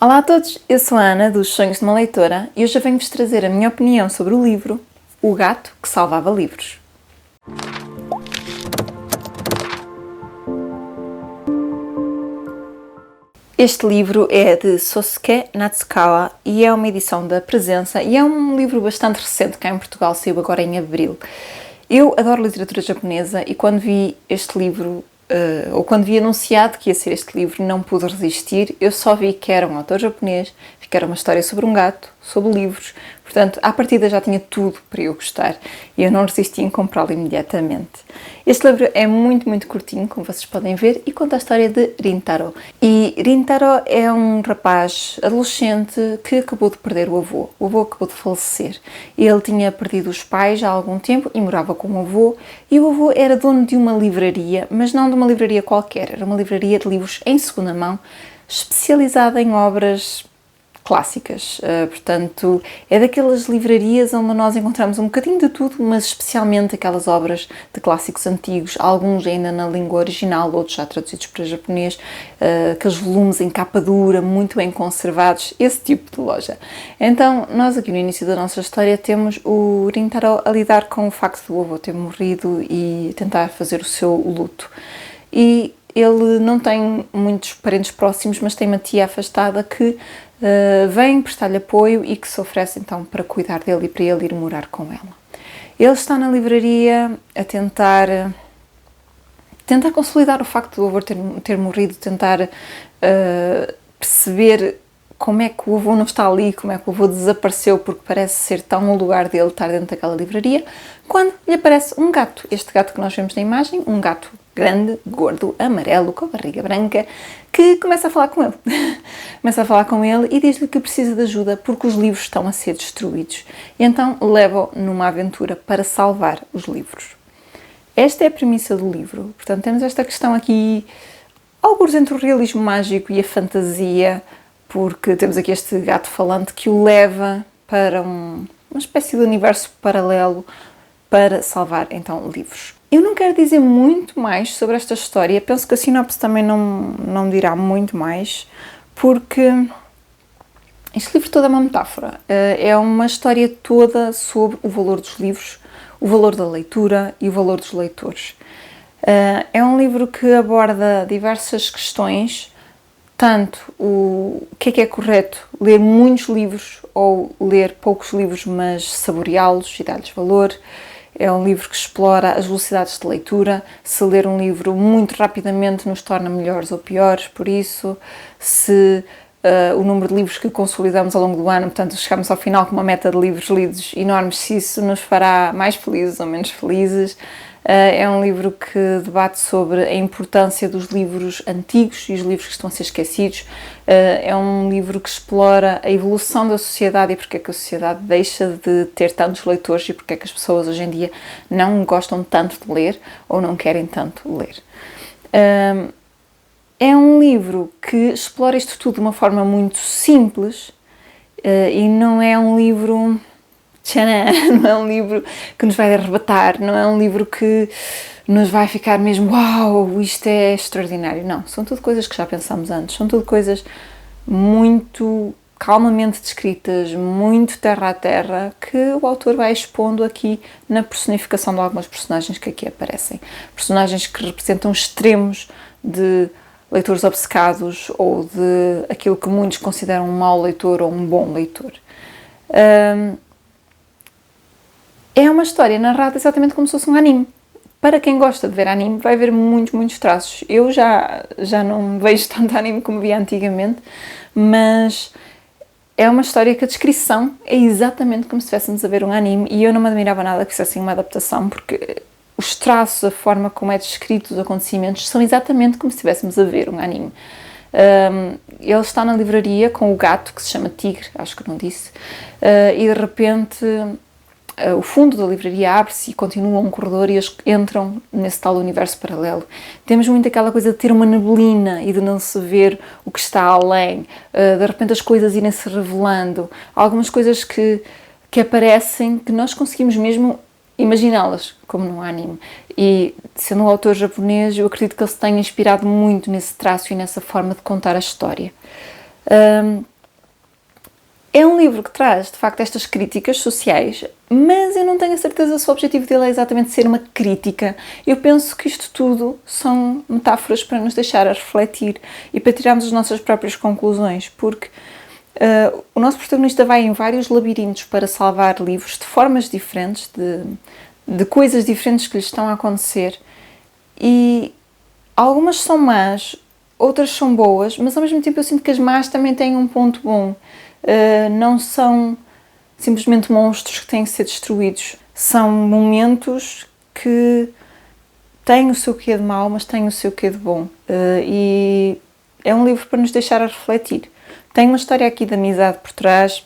Olá a todos, eu sou a Ana dos Sonhos de uma Leitora e hoje eu venho-vos trazer a minha opinião sobre o livro O Gato que Salvava Livros. Este livro é de Sosuke Natsukawa e é uma edição da Presença e é um livro bastante recente, cá em Portugal, saiu agora em abril. Eu adoro literatura japonesa e quando vi este livro, ou quando vi anunciado que ia ser este livro, não pude resistir. Eu só vi que era um autor japonês, que era uma história sobre um gato, sobre livros, portanto, à partida já tinha tudo para eu gostar e eu não resisti em comprá-lo imediatamente. Este livro é muito curtinho, como vocês podem ver, e conta a história de Rintaro. E Rintaro é um rapaz adolescente que acabou de perder o avô. O avô acabou de falecer. Ele tinha perdido os pais há algum tempo e morava com o avô, e o avô era dono de uma livraria, mas não de uma livraria qualquer, era uma livraria de livros em segunda mão, especializada em obras clássicas, portanto é daquelas livrarias onde nós encontramos um bocadinho de tudo, mas especialmente aquelas obras de clássicos antigos, alguns ainda na língua original, outros já traduzidos para japonês, aqueles volumes em capa dura, muito bem conservados, esse tipo de loja. Então nós aqui no início da nossa história temos o Rintaro a lidar com o facto do avô ter morrido e tentar fazer o seu luto. E ele não tem muitos parentes próximos, mas tem uma tia afastada que vem prestar-lhe apoio e que se oferece então para cuidar dele e para ele ir morar com ela. Ele está na livraria a tentar consolidar o facto do avô ter morrido, tentar perceber como é que o avô não está ali, como é que o avô desapareceu, porque parece ser tão o lugar dele estar dentro daquela livraria, quando lhe aparece um gato. Este gato que nós vemos na imagem, um gato grande, gordo, amarelo, com a barriga branca, que começa a falar com ele. Começa a falar com ele e diz-lhe que precisa de ajuda porque os livros estão a ser destruídos. E então leva-o numa aventura para salvar os livros. Esta é a premissa do livro. Portanto, temos esta questão aqui, alguns entre o realismo mágico e a fantasia, porque temos aqui este gato falante que o leva para uma espécie de universo paralelo para salvar, então, livros. Eu não quero dizer muito mais sobre esta história, penso que a sinopse também não dirá muito mais, porque este livro todo é uma metáfora, é uma história toda sobre o valor dos livros, o valor da leitura e o valor dos leitores. É um livro que aborda diversas questões, tanto o que é correto, ler muitos livros ou ler poucos livros, mas saboreá-los e dar-lhes valor. É um livro que explora as velocidades de leitura, se ler um livro muito rapidamente nos torna melhores ou piores, por isso, se o número de livros que consolidamos ao longo do ano, portanto, chegamos ao final com uma meta de livros lidos enormes, se isso nos fará mais felizes ou menos felizes. É um livro que debate sobre a importância dos livros antigos e os livros que estão a ser esquecidos. É um livro que explora a evolução da sociedade e porque é que a sociedade deixa de ter tantos leitores e porque é que as pessoas hoje em dia não gostam tanto de ler ou não querem tanto ler. É um livro que explora isto tudo de uma forma muito simples e não é um livro... Tcharam! Não é um livro que nos vai arrebatar, não é um livro que nos vai ficar mesmo uau, isto é extraordinário. Não, são tudo coisas que já pensámos antes, são tudo coisas muito calmamente descritas, muito terra a terra, que o autor vai expondo aqui na personificação de algumas personagens que aqui aparecem. Personagens que representam extremos de leitores obcecados ou de aquilo que muitos consideram um mau leitor ou um bom leitor. É uma história narrada exatamente como se fosse um anime. Para quem gosta de ver anime, vai ver muitos traços. Eu já não vejo tanto anime como via antigamente, mas é uma história que a descrição é exatamente como se estivéssemos a ver um anime e eu não me admirava nada que fizessem uma adaptação, porque os traços, a forma como é descrito os acontecimentos são exatamente como se estivéssemos a ver um anime. Ele está na livraria com o gato, que se chama Tigre, acho que não disse, e de repente... o fundo da livraria abre-se e continua um corredor e eles entram nesse tal universo paralelo. Temos muito aquela coisa de ter uma neblina e de não se ver o que está além, de repente as coisas irem se revelando, algumas coisas que aparecem que nós conseguimos mesmo imaginá-las, como num anime. E, sendo um autor japonês, eu acredito que ele se tenha inspirado muito nesse traço e nessa forma de contar a história. É um livro que traz, de facto, estas críticas sociais, mas eu não tenho a certeza se o objetivo dele é exatamente ser uma crítica. Eu penso que isto tudo são metáforas para nos deixar a refletir e para tirarmos as nossas próprias conclusões, porque o nosso protagonista vai em vários labirintos para salvar livros de formas diferentes, de coisas diferentes que lhe estão a acontecer, e algumas são más, outras são boas, mas ao mesmo tempo eu sinto que as más também têm um ponto bom. Não são simplesmente monstros que têm que ser destruídos. São momentos que têm o seu quê de mau, mas têm o seu quê de bom. E é um livro para nos deixar a refletir. Tem uma história aqui de amizade por trás,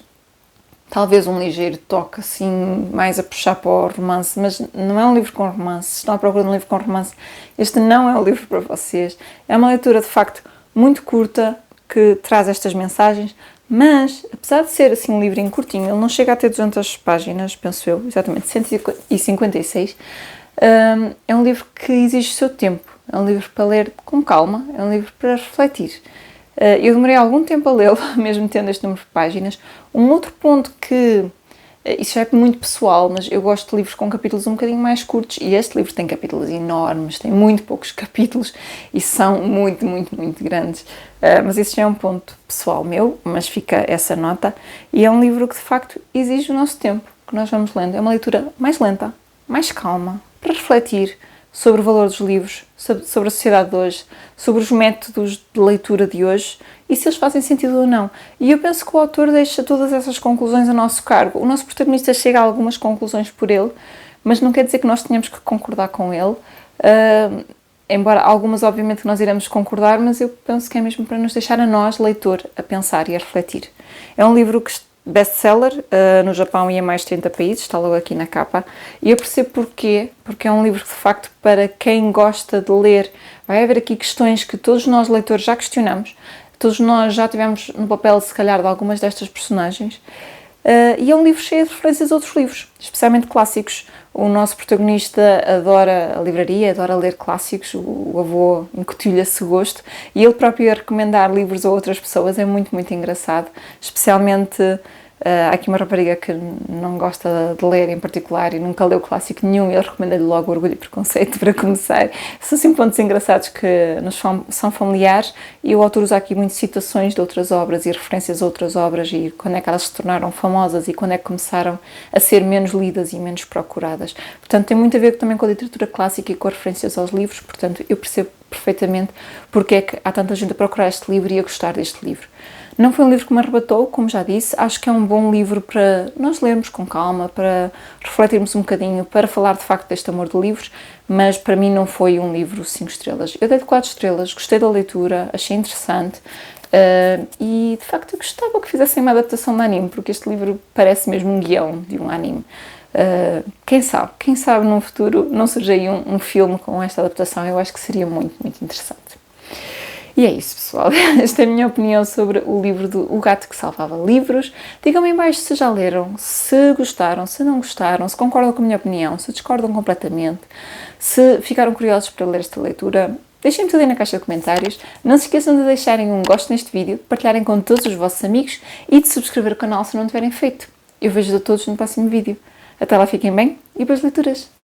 talvez um ligeiro toque assim, mais a puxar para o romance, mas não é um livro com romance. Se estão à procura de um livro com romance, este não é o livro para vocês. É uma leitura de facto muito curta, que traz estas mensagens, mas apesar de ser assim um livrinho curtinho, ele não chega a ter 200 páginas, penso eu, exatamente 156, é um livro que exige o seu tempo, é um livro para ler com calma, é um livro para refletir. Eu demorei algum tempo a lê-lo, mesmo tendo este número de páginas. Um outro ponto que, isso já é muito pessoal, mas eu gosto de livros com capítulos um bocadinho mais curtos, e este livro tem capítulos enormes, tem muito poucos capítulos e são muito, muito, muito grandes. Mas isso já é um ponto pessoal meu, mas fica essa nota. E é um livro que de facto exige o nosso tempo, que nós vamos lendo. É uma leitura mais lenta, mais calma, para refletir sobre o valor dos livros, sobre a sociedade de hoje, sobre os métodos de leitura de hoje e se eles fazem sentido ou não. E eu penso que o autor deixa todas essas conclusões a nosso cargo. O nosso protagonista chega a algumas conclusões por ele, mas não quer dizer que nós tenhamos que concordar com ele. Embora algumas, obviamente, nós iremos concordar, mas eu penso que é mesmo para nos deixar a nós, leitor, a pensar e a refletir. É um livro que best-seller no Japão e em mais de 30 países, está logo aqui na capa, e eu percebo porquê, porque é um livro que, de facto, para quem gosta de ler, vai haver aqui questões que todos nós, leitores, já questionamos, todos nós já tivemos no papel, se calhar, de algumas destas personagens, e é um livro cheio de referências a outros livros, especialmente clássicos. O nosso protagonista adora a livraria, adora ler clássicos, o avô incutiu-lhe esse gosto, e ele próprio a recomendar livros a outras pessoas é muito, muito engraçado, especialmente há aqui uma rapariga que não gosta de ler em particular e nunca leu clássico nenhum, e ele recomenda-lhe logo Orgulho e Preconceito para começar. São assim pontos engraçados que nos são familiares, e o autor usa aqui muitas citações de outras obras e referências a outras obras e quando é que elas se tornaram famosas e quando é que começaram a ser menos lidas e menos procuradas. Portanto, tem muito a ver também com a literatura clássica e com as referências aos livros, portanto, eu percebo perfeitamente porque é que há tanta gente a procurar este livro e a gostar deste livro. Não foi um livro que me arrebatou, como já disse, acho que é um bom livro para nós lermos com calma, para refletirmos um bocadinho, para falar de facto deste amor de livros, mas para mim não foi um livro 5 estrelas. Eu dei-lhe 4 estrelas, gostei da leitura, achei interessante e de facto eu gostava que fizessem uma adaptação de anime, porque este livro parece mesmo um guião de um anime. Quem sabe num futuro não surge aí um filme com esta adaptação, eu acho que seria muito, muito interessante. E é isso, pessoal. Esta é a minha opinião sobre o livro do O Gato que Salvava Livros. Digam-me em baixo se já leram, se gostaram, se não gostaram, se concordam com a minha opinião, se discordam completamente, se ficaram curiosos para ler esta leitura. Deixem-me tudo aí na caixa de comentários. Não se esqueçam de deixarem um gosto neste vídeo, de partilharem com todos os vossos amigos e de subscrever o canal se não tiverem feito. Eu vejo-vos a todos no próximo vídeo. Até lá, fiquem bem e boas leituras!